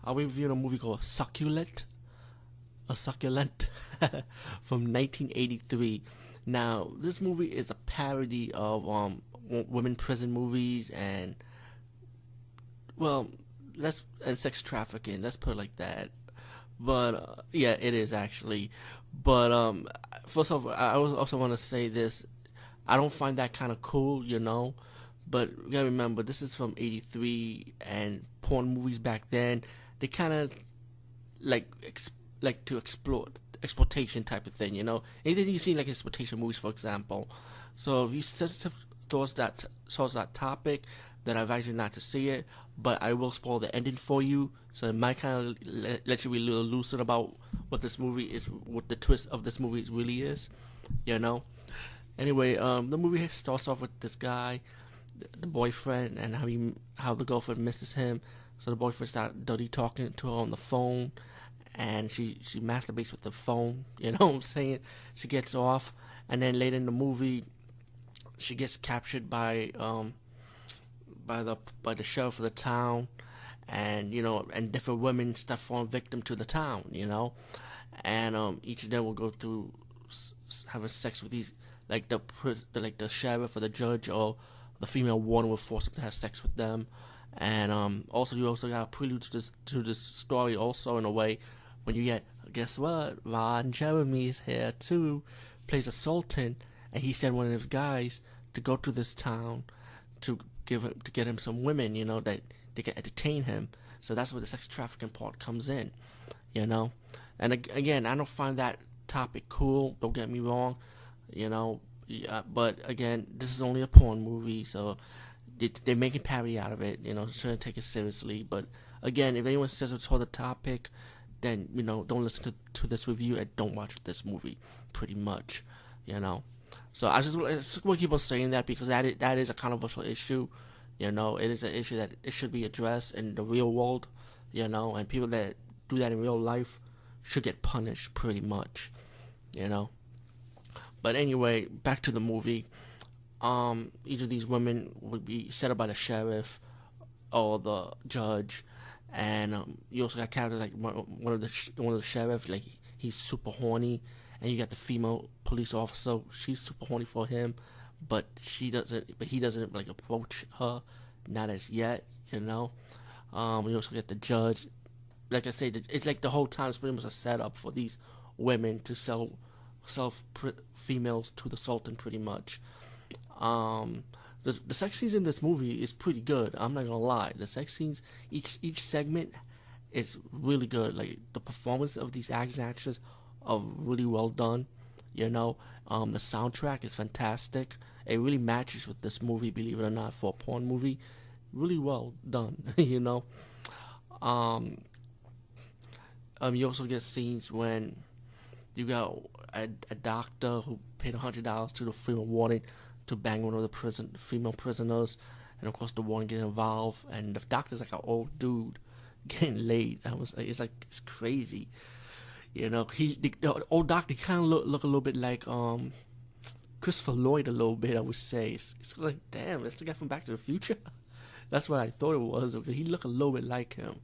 I'll be reviewing a movie called Succulent, a Succulent, from 1983. Now, this movie is a parody of women prison movies and, well, and sex trafficking. Let's put it like that. But yeah, it is actually. But first of all, I also want to say this. I don't find that kind of cool, you know. But you gotta remember, this is from '83, and porn movies back then, they kind of like like to explore exploitation type of thing, you know. Anything you see like exploitation movies, for example. So if you sensitive towards that topic, then I advise you not to see it. But I will spoil the ending for you, so it might kind of let you be a little lucid about what this movie is, what the twist of this movie really is, you know. Anyway, the movie starts off with this guy, the boyfriend, and how the girlfriend misses him. So the boyfriend starts dirty talking to her on the phone, and she masturbates with the phone. You know what I'm saying? She gets off, and then later in the movie, she gets captured by the sheriff of the town, and and different women start falling victim to the town. And each of them will go through having sex with these, like the sheriff or the judge or the female warden will force them to have sex with them. And also you also got a prelude to this story also, in a way, when you get, guess what, Ron Jeremy's here too, plays a sultan, and he sent one of his guys to go to this town to get him some women, that they can entertain him. So that's where the sex trafficking part comes in, And again, I don't find that topic cool. Don't get me wrong, Yeah, but again, this is only a porn movie, so they're making parody out of it. Shouldn't take it seriously. But again, if anyone says it's for the topic, then don't listen to this review and don't watch this movie. Pretty much, So I just want to keep on saying that, because that is a controversial issue. It is an issue that it should be addressed in the real world. And people that do that in real life should get punished, pretty much. But anyway, back to the movie. Each of these women would be set up by the sheriff or the judge, and you also got characters like one of the sheriff, like he's super horny, and you got the female police officer. She's super horny for him, but he doesn't like approach her, not as yet. You also get the judge. Like I said, it's like the whole time it's pretty much a setup for these women to sell females to the sultan, pretty much. The sex scenes in this movie is pretty good. I'm not gonna lie. The sex scenes, each segment is really good. Like the performance of these actors are really well done. The soundtrack is fantastic. It really matches with this movie, believe it or not, for a porn movie. Really well done. You also get scenes when you got a doctor who paid $100 to the female warden to bang one of the female prisoners, and of course the warden gets involved, and the doctor's like an old dude getting laid. It's crazy. The old doctor kind of look a little bit like Christopher Lloyd, a little bit, I would say. It's like, damn, that's the guy from Back to the Future. That's what I thought it was. Okay, he looked a little bit like him.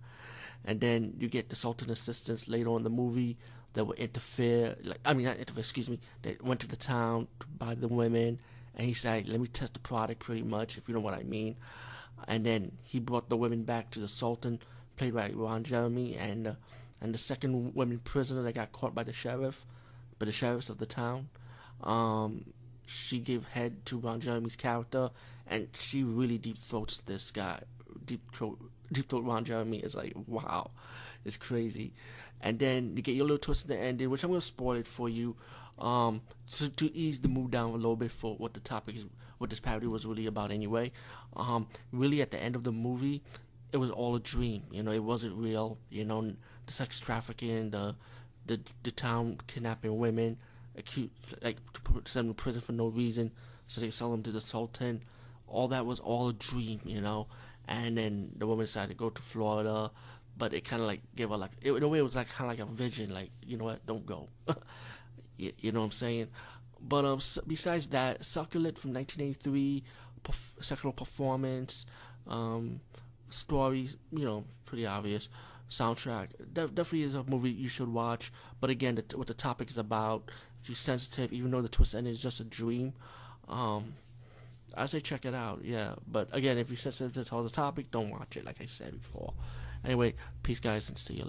And then you get the Sultan assistants later on in the movie that would interfere. Not interfere. Excuse me. They went to the town to buy the women, and he said, "Let me test the product," pretty much, if you know what I mean. And then he brought the women back to the Sultan, played by Ron Jeremy, and the second woman prisoner that got caught by the sheriffs of the town. She gave head to Ron Jeremy's character, and she really deep throats this guy. Deep throat Ron Jeremy is like, wow, it's crazy. And then you get your little twist in the ending, which I'm gonna spoil it for you, so to ease the mood down a little bit for what the topic is, what this parody was really about anyway. Really at the end of the movie, it was all a dream. It wasn't real. The sex trafficking, the town kidnapping women, to send them to prison for no reason, so they sell them to the Sultan. All that was all a dream, And then the woman decided to go to Florida, but it kind of like gave her in a way it was like kind of like a vision, like, you know what, don't go. You know what I'm saying? But besides that, Succulent from 1983, sexual performance, stories, pretty obvious. soundtrack. Definitely is a movie you should watch. But again, what the topic is about, if you're sensitive, even though the twist ending is just a dream, I say check it out. Yeah, but again, if you're sensitive to the topic, don't watch it. Like I said before. Anyway, peace, guys, and see you later.